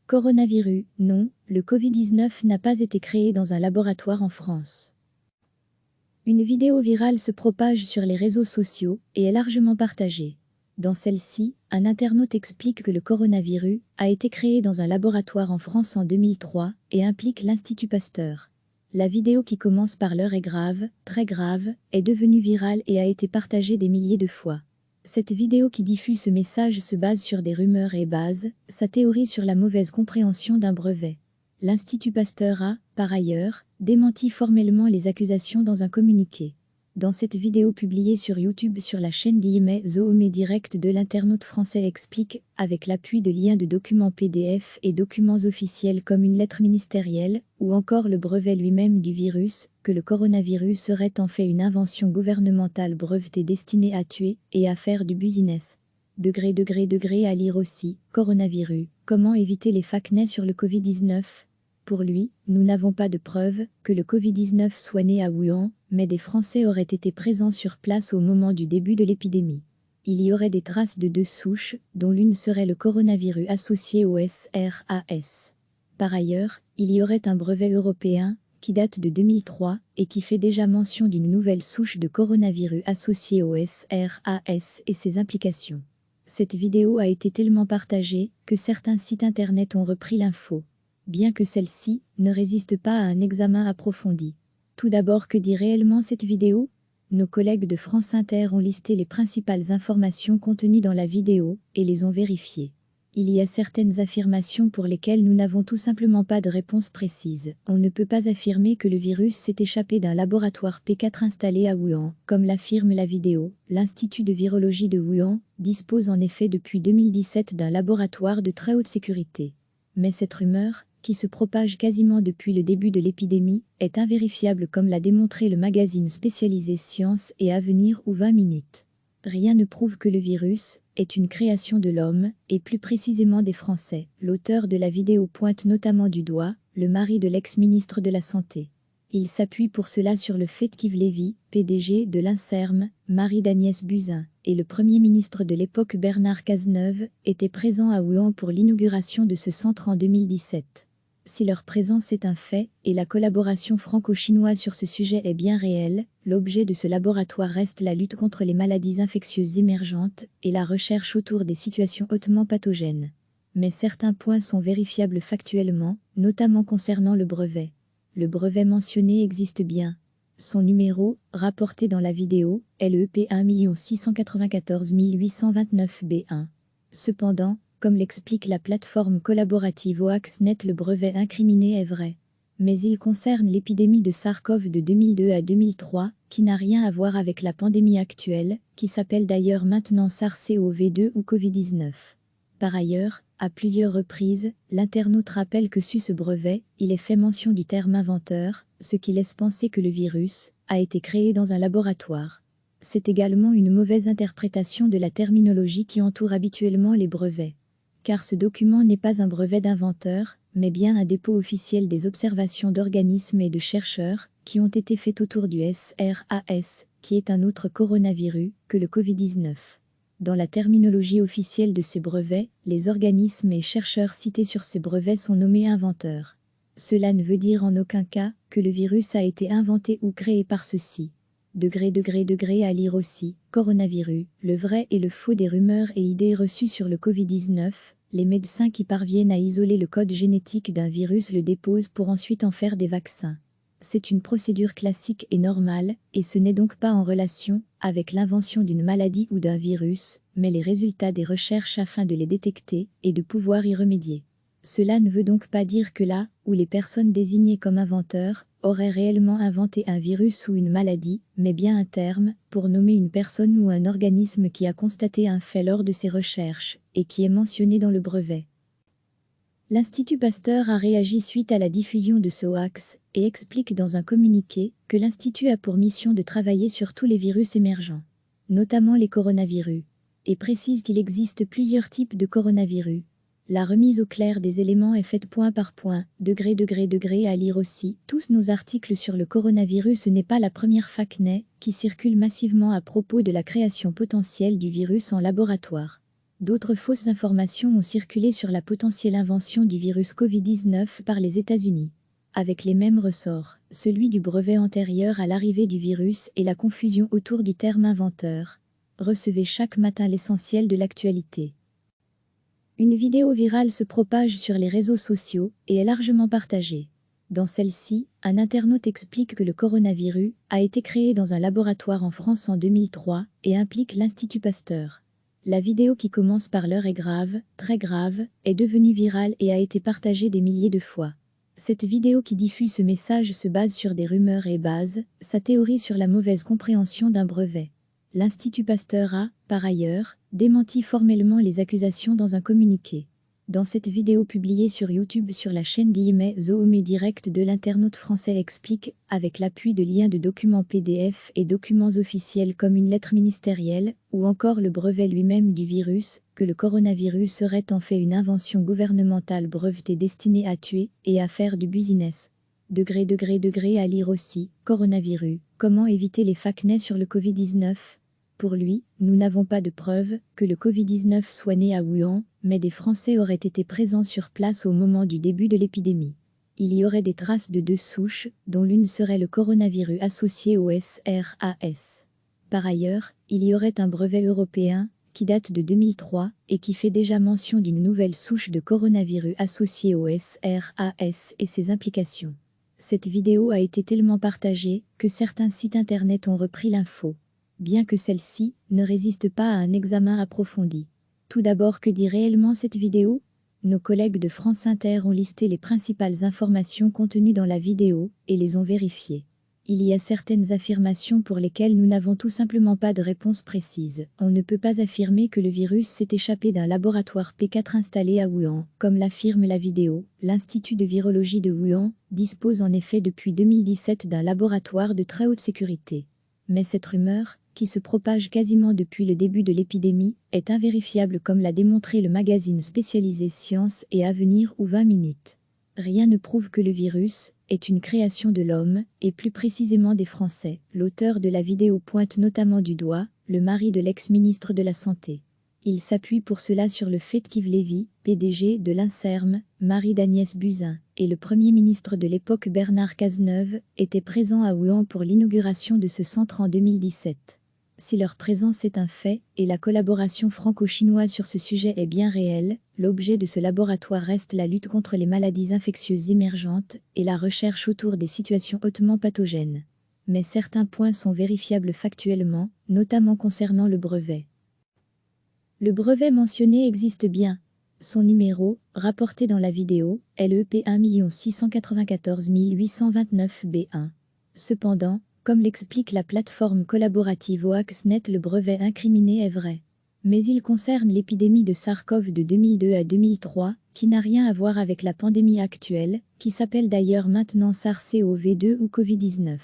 Coronavirus, non, le Covid-19 n'a pas été créé dans un laboratoire en France. Une vidéo virale se propage sur les réseaux sociaux et est largement partagée. Dans celle-ci, un internaute explique que le coronavirus a été créé dans un laboratoire en France en 2003 et implique l'Institut Pasteur. La vidéo qui commence par l'heure est grave, très grave, est devenue virale et a été partagée des milliers de fois. Cette vidéo qui diffuse ce message se base sur des rumeurs et base sa théorie sur la mauvaise compréhension d'un brevet. L'Institut Pasteur a, par ailleurs, démenti formellement les accusations dans un communiqué. Dans cette vidéo publiée sur YouTube sur la chaîne Zoomé Direct de l'internaute français explique, avec l'appui de liens de documents PDF et documents officiels comme une lettre ministérielle, ou encore le brevet lui-même du virus, que le coronavirus serait en fait une invention gouvernementale brevetée destinée à tuer et à faire du business. À lire aussi, coronavirus, comment éviter les fake news sur le Covid-19 ? Pour lui, nous n'avons pas de preuve que le Covid-19 soit né à Wuhan, mais des Français auraient été présents sur place au moment du début de l'épidémie. Il y aurait des traces de 2 souches, dont l'une serait le coronavirus associé au SRAS. Par ailleurs, il y aurait un brevet européen, qui date de 2003, et qui fait déjà mention d'une nouvelle souche de coronavirus associée au SRAS et ses implications. Cette vidéo a été tellement partagée que certains sites internet ont repris l'info, bien que celle-ci ne résiste pas à un examen approfondi. Tout d'abord, que dit réellement cette vidéo ? Nos collègues de France Inter ont listé les principales informations contenues dans la vidéo et les ont vérifiées. Il y a certaines affirmations pour lesquelles nous n'avons tout simplement pas de réponse précise. On ne peut pas affirmer que le virus s'est échappé d'un laboratoire P4 installé à Wuhan, comme l'affirme la vidéo. L'Institut de virologie de Wuhan dispose en effet depuis 2017 d'un laboratoire de très haute sécurité. Mais cette rumeur, qui se propage quasiment depuis le début de l'épidémie, est invérifiable comme l'a démontré le magazine spécialisé Science et Avenir ou 20 minutes. Rien ne prouve que le virus est une création de l'homme, et plus précisément des Français. L'auteur de la vidéo pointe notamment du doigt le mari de l'ex-ministre de la Santé. Il s'appuie pour cela sur le fait qu'Yves Lévy, PDG de l'Inserm, mari d'Agnès Buzyn, et le Premier ministre de l'époque Bernard Cazeneuve, étaient présents à Wuhan pour l'inauguration de ce centre en 2017. Si leur présence est un fait, et la collaboration franco-chinoise sur ce sujet est bien réelle, l'objet de ce laboratoire reste la lutte contre les maladies infectieuses émergentes et la recherche autour des situations hautement pathogènes. Mais certains points sont vérifiables factuellement, notamment concernant le brevet. Le brevet mentionné existe bien. Son numéro, rapporté dans la vidéo, est le EP 1 694 829 B1. Cependant, comme l'explique la plateforme collaborative OaxNet, le brevet incriminé est vrai. Mais il concerne l'épidémie de SARS-CoV de 2002 à 2003, qui n'a rien à voir avec la pandémie actuelle, qui s'appelle d'ailleurs maintenant SARS-CoV-2 ou Covid-19. Par ailleurs, à plusieurs reprises, l'internaute rappelle que sur ce brevet, il est fait mention du terme inventeur, ce qui laisse penser que le virus a été créé dans un laboratoire. C'est également une mauvaise interprétation de la terminologie qui entoure habituellement les brevets. Car ce document n'est pas un brevet d'inventeur, mais bien un dépôt officiel des observations d'organismes et de chercheurs qui ont été faites autour du SRAS, qui est un autre coronavirus que le Covid-19. Dans la terminologie officielle de ces brevets, les organismes et chercheurs cités sur ces brevets sont nommés inventeurs. Cela ne veut dire en aucun cas que le virus a été inventé ou créé par ceux-ci. À lire aussi, coronavirus, le vrai et le faux des rumeurs et idées reçues sur le Covid-19, les médecins qui parviennent à isoler le code génétique d'un virus le déposent pour ensuite en faire des vaccins. C'est une procédure classique et normale, et ce n'est donc pas en relation avec l'invention d'une maladie ou d'un virus, mais les résultats des recherches afin de les détecter et de pouvoir y remédier. Cela ne veut donc pas dire que là où les personnes désignées comme inventeurs auraient réellement inventé un virus ou une maladie, mais bien un terme pour nommer une personne ou un organisme qui a constaté un fait lors de ses recherches et qui est mentionné dans le brevet. L'Institut Pasteur a réagi suite à la diffusion de ce hoax et explique dans un communiqué que l'Institut a pour mission de travailler sur tous les virus émergents, notamment les coronavirus, et précise qu'il existe plusieurs types de coronavirus. La remise au clair des éléments est faite point par point, à lire aussi. Tous nos articles sur le coronavirus, ce n'est pas la première fake news qui circule massivement à propos de la création potentielle du virus en laboratoire. D'autres fausses informations ont circulé sur la potentielle invention du virus Covid-19 par les États-Unis. Avec les mêmes ressorts, celui du brevet antérieur à l'arrivée du virus et la confusion autour du terme inventeur. Recevez chaque matin l'essentiel de l'actualité. Une vidéo virale se propage sur les réseaux sociaux et est largement partagée. Dans celle-ci, un internaute explique que le coronavirus a été créé dans un laboratoire en France en 2003 et implique l'Institut Pasteur. La vidéo qui commence par l'heure est grave, très grave, est devenue virale et a été partagée des milliers de fois. Cette vidéo qui diffuse ce message se base sur des rumeurs et base sa théorie sur la mauvaise compréhension d'un brevet. L'Institut Pasteur a, par ailleurs, démenti formellement les accusations dans un communiqué. Dans cette vidéo publiée sur YouTube sur la chaîne Zoomé Direct de l'internaute français explique, avec l'appui de liens de documents PDF et documents officiels comme une lettre ministérielle, ou encore le brevet lui-même du virus, que le coronavirus serait en fait une invention gouvernementale brevetée destinée à tuer et à faire du business. À lire aussi, coronavirus, comment éviter les fake news sur le Covid-19 ? Pour lui, nous n'avons pas de preuve que le Covid-19 soit né à Wuhan, mais des Français auraient été présents sur place au moment du début de l'épidémie. Il y aurait des traces de 2 souches, dont l'une serait le coronavirus associé au SRAS. Par ailleurs, il y aurait un brevet européen, qui date de 2003, et qui fait déjà mention d'une nouvelle souche de coronavirus associée au SRAS et ses implications. Cette vidéo a été tellement partagée que certains sites internet ont repris l'info. Bien que celle-ci ne résiste pas à un examen approfondi. Tout d'abord, que dit réellement cette vidéo ? Nos collègues de France Inter ont listé les principales informations contenues dans la vidéo et les ont vérifiées. Il y a certaines affirmations pour lesquelles nous n'avons tout simplement pas de réponse précise. On ne peut pas affirmer que le virus s'est échappé d'un laboratoire P4 installé à Wuhan, comme l'affirme la vidéo. L'Institut de virologie de Wuhan dispose en effet depuis 2017 d'un laboratoire de très haute sécurité. Mais cette rumeur, qui se propage quasiment depuis le début de l'épidémie, est invérifiable comme l'a démontré le magazine spécialisé Science et Avenir ou 20 minutes. Rien ne prouve que le virus est une création de l'homme, et plus précisément des Français. L'auteur de la vidéo pointe notamment du doigt le mari de l'ex-ministre de la Santé. Il s'appuie pour cela sur le fait qu'Yves Lévy, PDG de l'Inserm, mari d'Agnès Buzyn, et le Premier ministre de l'époque Bernard Cazeneuve étaient présents à Wuhan pour l'inauguration de ce centre en 2017. Si leur présence est un fait, et la collaboration franco-chinoise sur ce sujet est bien réelle, l'objet de ce laboratoire reste la lutte contre les maladies infectieuses émergentes et la recherche autour des situations hautement pathogènes. Mais certains points sont vérifiables factuellement, notamment concernant le brevet. Le brevet mentionné existe bien. Son numéro, rapporté dans la vidéo, est le EP 1 694 829 B1. Cependant, comme l'explique la plateforme collaborative OaxNet, le brevet incriminé est vrai. Mais il concerne l'épidémie de SARS-CoV de 2002 à 2003, qui n'a rien à voir avec la pandémie actuelle, qui s'appelle d'ailleurs maintenant SARS-CoV-2 ou Covid-19.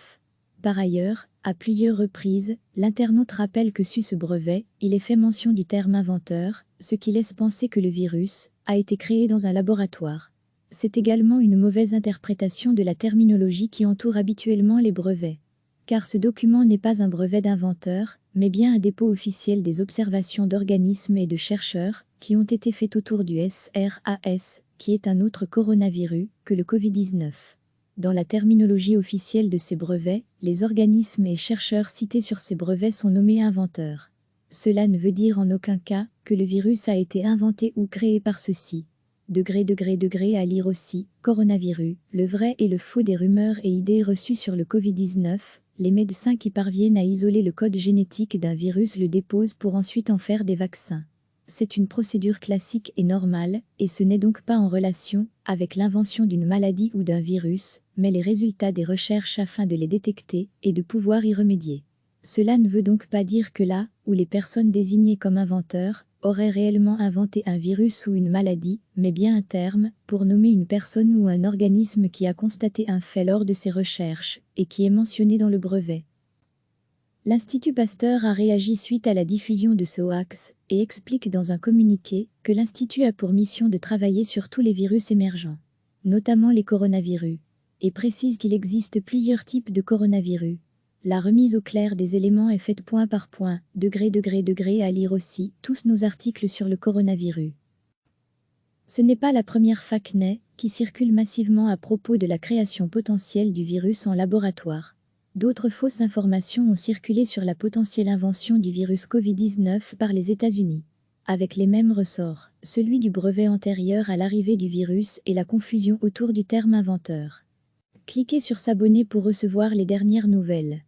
Par ailleurs, à plusieurs reprises, l'internaute rappelle que sur ce brevet, il est fait mention du terme inventeur, ce qui laisse penser que le virus a été créé dans un laboratoire. C'est également une mauvaise interprétation de la terminologie qui entoure habituellement les brevets. Car ce document n'est pas un brevet d'inventeur, mais bien un dépôt officiel des observations d'organismes et de chercheurs qui ont été faites autour du SRAS, qui est un autre coronavirus que le Covid-19. Dans la terminologie officielle de ces brevets, les organismes et chercheurs cités sur ces brevets sont nommés inventeurs. Cela ne veut dire en aucun cas que le virus a été inventé ou créé par ceux-ci. À lire aussi, coronavirus, le vrai et le faux des rumeurs et idées reçues sur le Covid-19, les médecins qui parviennent à isoler le code génétique d'un virus le déposent pour ensuite en faire des vaccins. C'est une procédure classique et normale, et ce n'est donc pas en relation avec l'invention d'une maladie ou d'un virus, mais les résultats des recherches afin de les détecter et de pouvoir y remédier. Cela ne veut donc pas dire que là où les personnes désignées comme inventeurs auraient réellement inventé un virus ou une maladie, mais bien un terme pour nommer une personne ou un organisme qui a constaté un fait lors de ses recherches et qui est mentionné dans le brevet. L'Institut Pasteur a réagi suite à la diffusion de ce hoax et explique dans un communiqué que l'Institut a pour mission de travailler sur tous les virus émergents, notamment les coronavirus, et précise qu'il existe plusieurs types de coronavirus. La remise au clair des éléments est faite point par point, degré à lire aussi tous nos articles sur le coronavirus. Ce n'est pas la première fake news qui circule massivement à propos de la création potentielle du virus en laboratoire. D'autres fausses informations ont circulé sur la potentielle invention du virus Covid-19 par les États-Unis. Avec les mêmes ressorts, celui du brevet antérieur à l'arrivée du virus et la confusion autour du terme inventeur. Cliquez sur s'abonner pour recevoir les dernières nouvelles.